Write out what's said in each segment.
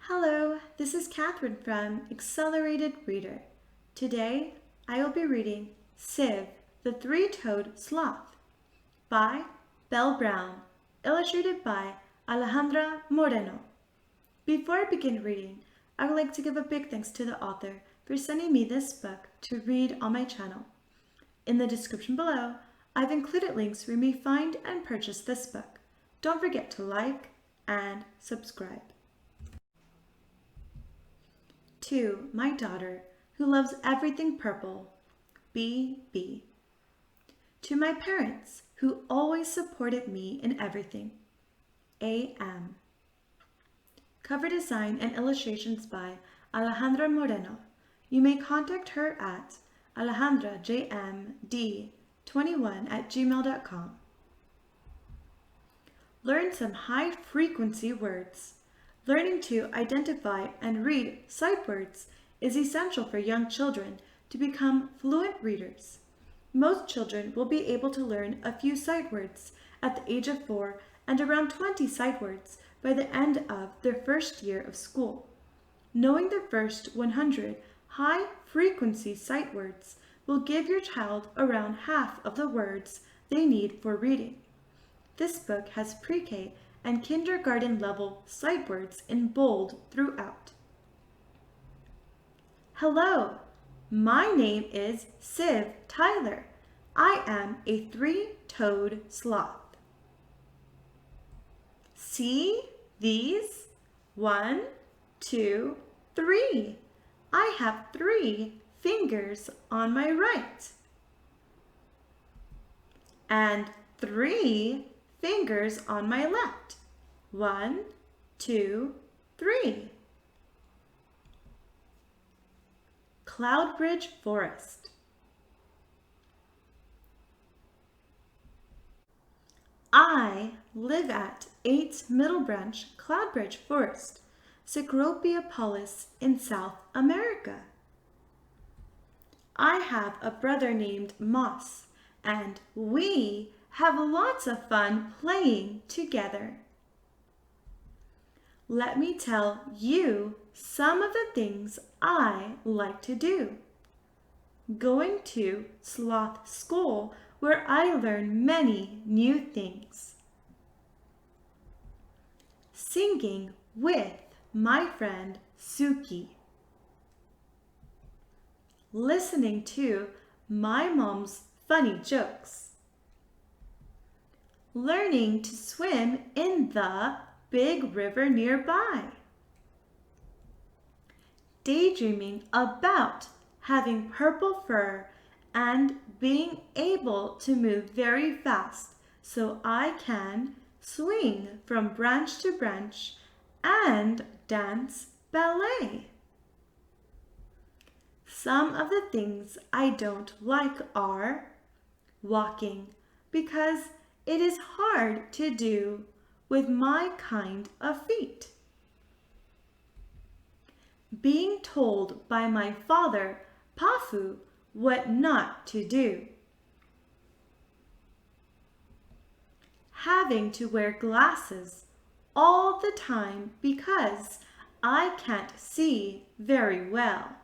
Hello, this is Catherine from Accelerated Reader. Today, I will be reading Siv the Three-Toed Sloth by Belle Brown, illustrated by Alejandra Moreno. Before I begin reading, I would like to give a big thanks to the author for sending me this book to read on my channel. In the description below, I've included links where you may find and purchase this book. Don't forget to like and subscribe. To my daughter, who loves everything purple, B.B. To my parents, who always supported me in everything, A.M. Cover design and illustrations by Alejandra Moreno. You may contact her at alejandrajmd21@gmail.com. Learn some high-frequency words. Learning to identify and read sight words is essential for young children to become fluent readers. Most children will be able to learn a few sight words at the age of 4 and around 20 sight words by the end of their first year of school. Knowing the first 100 high-frequency sight words will give your child around half of the words they need for reading. This book has pre-K and kindergarten level sight words in bold throughout. Hello, my name is Siv Tyler. I am a three-toed sloth. See these? 1, 2, 3. I have 3 fingers on my right and 3 fingers on my left. 1, 2, 3. Cloudbridge Forest. I live at 8 Middle Branch Cloudbridge Forest, Cicropiopolis in South America. I have a brother named Moss, and we have lots of fun playing together. Let me tell you some of the things I like to do. Going to sloth school where I learn many new things. Singing with my friend Suki. Listening to my mom's funny jokes. Learning to swim in the big river nearby. Daydreaming about having purple fur and being able to move very fast so I can swing from branch to branch and dance ballet. Some of the things I don't like are walking, because it is hard to do with my kind of feet. Being told by my father, Pafu, what not to do. Having to wear glasses all the time because I can't see very well.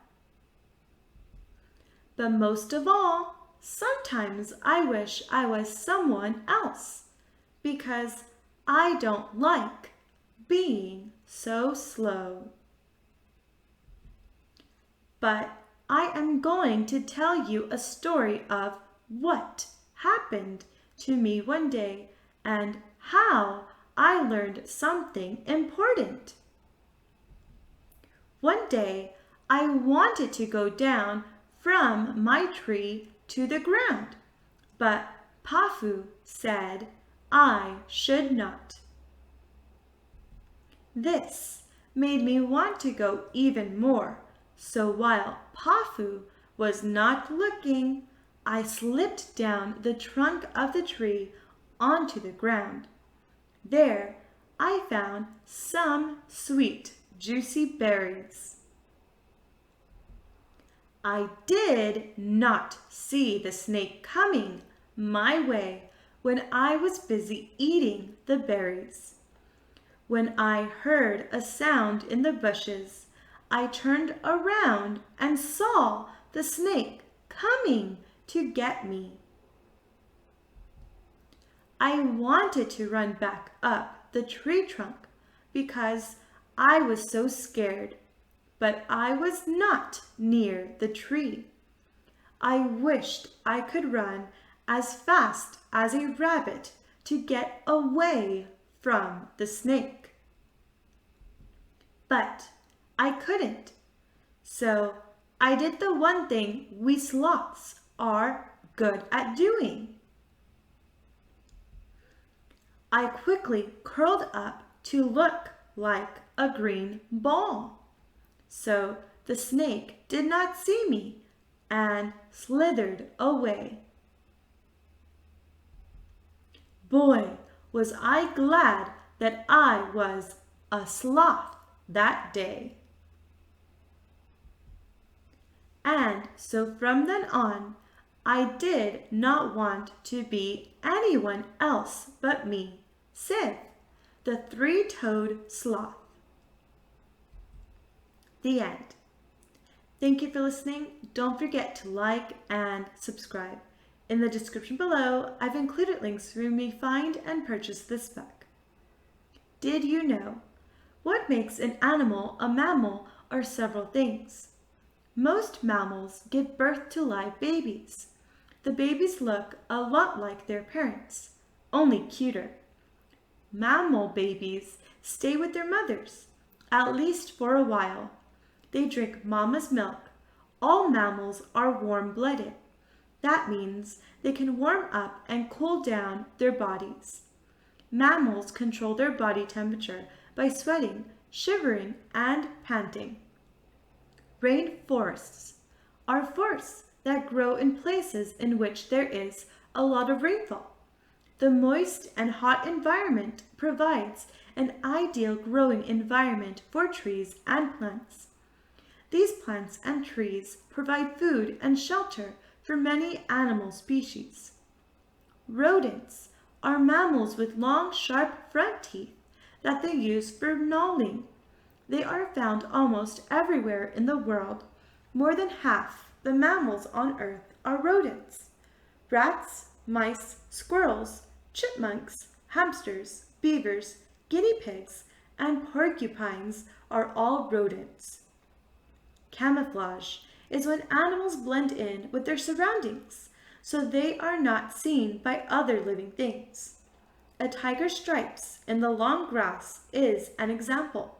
But most of all, sometimes I wish I was someone else, because I don't like being so slow. But I am going to tell you a story of what happened to me one day and how I learned something important. One day, I wanted to go down from my tree to the ground, but Pafu said I should not. This made me want to go even more, so while Pafu was not looking, I slipped down the trunk of the tree onto the ground. There, I found some sweet, juicy berries. I did not see the snake coming my way when I was busy eating the berries. When I heard a sound in the bushes, I turned around and saw the snake coming to get me. I wanted to run back up the tree trunk because I was so scared, but I was not near the tree. I wished I could run as fast as a rabbit to get away from the snake. But I couldn't, so I did the one thing we sloths are good at doing. I quickly curled up to look like a green ball, so the snake did not see me and slithered away. Boy, was I glad that I was a sloth that day. And so from then on, I did not want to be anyone else but me, Siv, the three-toed sloth. The end. Thank you for listening. Don't forget to like and subscribe. In the description below, I've included links where you may find and purchase this book. Did you know? What makes an animal a mammal are several things. Most mammals give birth to live babies. The babies look a lot like their parents, only cuter. Mammal babies stay with their mothers, at least for a while. They drink mama's milk. All mammals are warm-blooded. That means they can warm up and cool down their bodies. Mammals control their body temperature by sweating, shivering, and panting. Rainforests are forests that grow in places in which there is a lot of rainfall. The moist and hot environment provides an ideal growing environment for trees and plants. These plants and trees provide food and shelter for many animal species. Rodents are mammals with long, sharp front teeth that they use for gnawing. They are found almost everywhere in the world. More than half the mammals on Earth are rodents. Rats, mice, squirrels, chipmunks, hamsters, beavers, guinea pigs, and porcupines are all rodents. Camouflage is when animals blend in with their surroundings, so they are not seen by other living things. A tiger's stripes in the long grass is an example.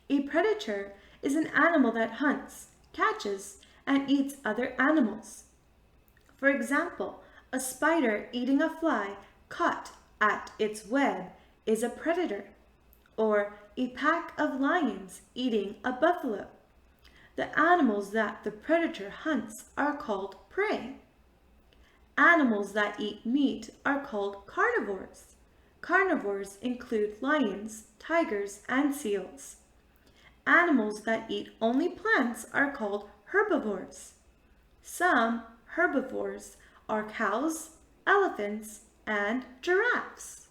A predator is an animal that hunts, catches, and eats other animals. For example, a spider eating a fly caught at its web is a predator, or a pack of lions eating a buffalo. The animals that the predator hunts are called prey. Animals that eat meat are called carnivores. Carnivores include lions, tigers, and seals. Animals that eat only plants are called herbivores. Some herbivores are cows, elephants, and giraffes.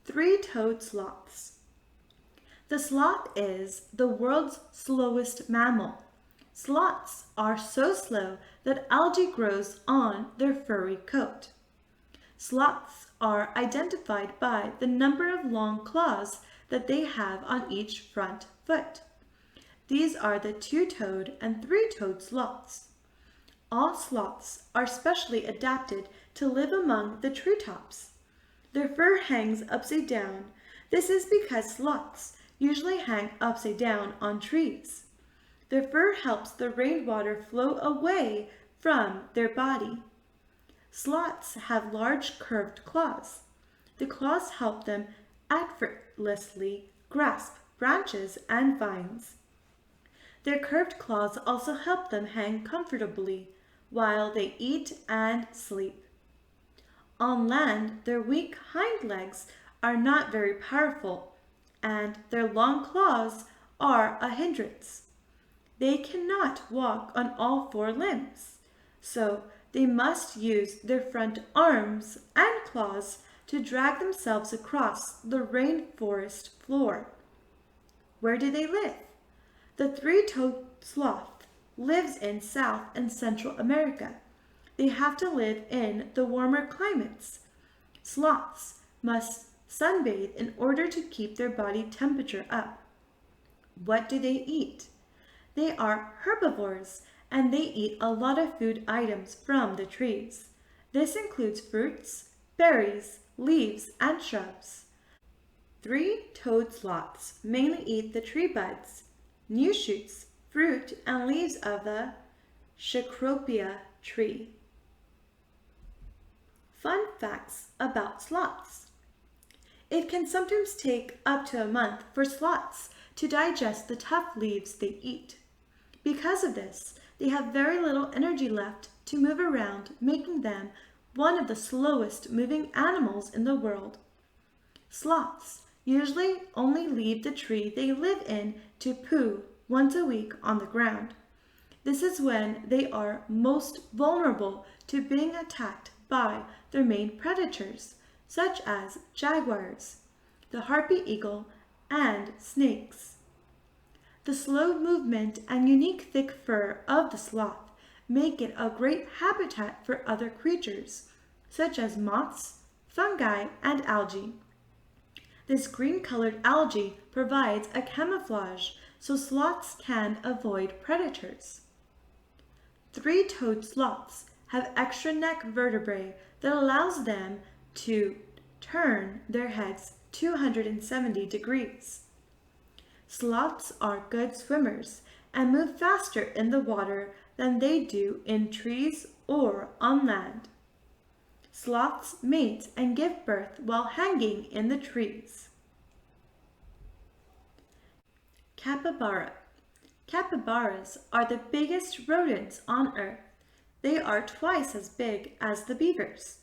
Three-toed sloths. The sloth is the world's slowest mammal. Sloths are so slow that algae grows on their furry coat. Sloths are identified by the number of long claws that they have on each front foot. These are the two-toed and three-toed sloths. All sloths are specially adapted to live among the treetops. Their fur hangs upside down. This is because sloths usually hang upside down on trees. Their fur helps the rainwater flow away from their body. Sloths have large curved claws. The claws help them effortlessly grasp branches and vines. Their curved claws also help them hang comfortably while they eat and sleep. On land, their weak hind legs are not very powerful, and their long claws are a hindrance. They cannot walk on all four limbs, so they must use their front arms and claws to drag themselves across the rainforest floor. Where do they live? The three-toed sloth lives in South and Central America. They have to live in the warmer climates. Sloths must sunbathe in order to keep their body temperature up. What do they eat? They are herbivores, and they eat a lot of food items from the trees. This includes fruits, berries, leaves, and shrubs. Three-toed sloths mainly eat the tree buds, new shoots, fruit, and leaves of the Cecropia tree. Fun facts about sloths. It can sometimes take up to a month for sloths to digest the tough leaves they eat. Because of this, they have very little energy left to move around, making them one of the slowest moving animals in the world. Sloths usually only leave the tree they live in to poo once a week on the ground. This is when they are most vulnerable to being attacked by their main predators, such as jaguars, the harpy eagle, and snakes. The slow movement and unique thick fur of the sloth make it a great habitat for other creatures, such as moths, fungi, and algae. This green-colored algae provides a camouflage so sloths can avoid predators. Three-toed sloths have extra neck vertebrae that allows them to turn their heads 270 degrees. Sloths are good swimmers and move faster in the water than they do in trees or on land. Sloths mate and give birth while hanging in the trees. Capybara. Capybaras are the biggest rodents on Earth. They are twice as big as the beavers.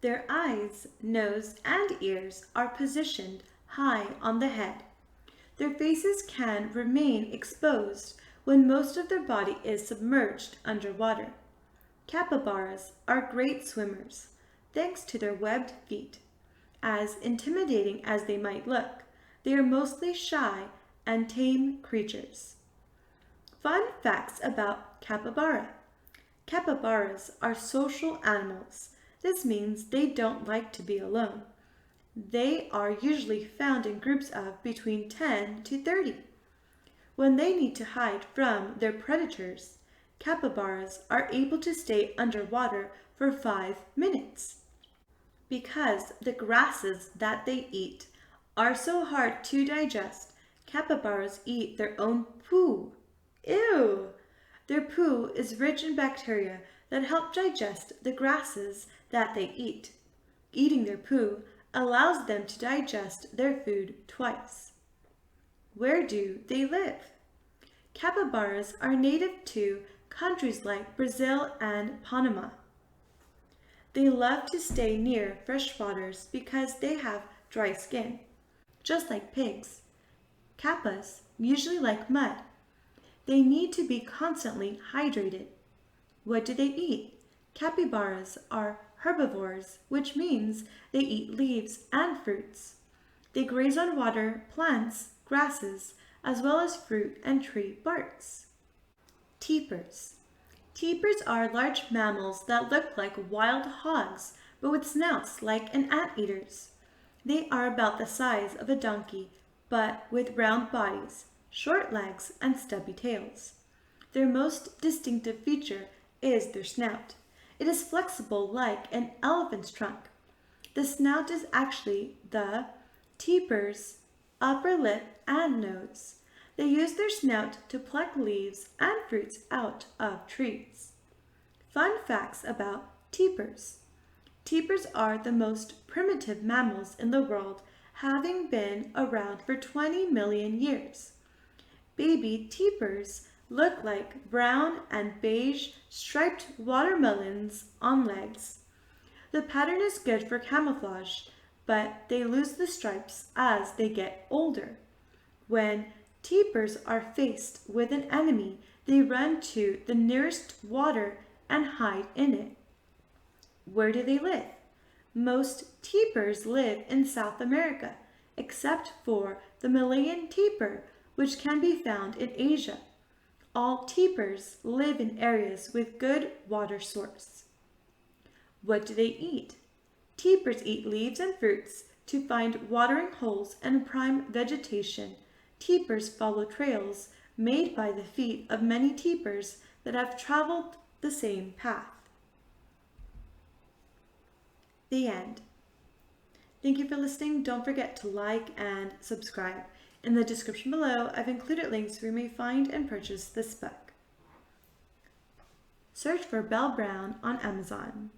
Their eyes, nose, and ears are positioned high on the head. Their faces can remain exposed when most of their body is submerged underwater. Capybaras are great swimmers, thanks to their webbed feet. As intimidating as they might look, they are mostly shy and tame creatures. Fun facts about capybara. Capybaras are social animals. This means they don't like to be alone. They are usually found in groups of between 10 to 30. When they need to hide from their predators, capybaras are able to stay underwater for 5 minutes. Because the grasses that they eat are so hard to digest, capybaras eat their own poo. Ew! Their poo is rich in bacteria that help digest the grasses that they eat. Eating their poo allows them to digest their food twice. Where do they live? Capybaras are native to countries like Brazil and Panama. They love to stay near fresh waters because they have dry skin. Just like pigs, kappas usually like mud. They need to be constantly hydrated. What do they eat? Capybaras are herbivores, which means they eat leaves and fruits. They graze on water, plants, grasses, as well as fruit and tree barks. Tapirs. Tapirs are large mammals that look like wild hogs, but with snouts like an anteater's. They are about the size of a donkey, but with round bodies, short legs, and stubby tails. Their most distinctive feature is their snout. It is flexible like an elephant's trunk. The snout is actually the tapir's upper lip and nose. They use their snout to pluck leaves and fruits out of trees. Fun facts about tapirs. Tapirs are the most primitive mammals in the world, having been around for 20 million years. Baby tapirs look like brown and beige striped watermelons on legs. The pattern is good for camouflage, but they lose the stripes as they get older. When tapirs are faced with an enemy, they run to the nearest water and hide in it. Where do they live? Most tapirs live in South America, except for the Malayan tapir, which can be found in Asia. All tapirs live in areas with good water source. What do they eat? Tapirs eat leaves and fruits to find watering holes and prime vegetation. Tapirs follow trails made by the feet of many tapirs that have traveled the same path. The end. Thank you for listening. Don't forget to like and subscribe. In the description below, I've included links where you may find and purchase this book. Search for Belle Brown on Amazon.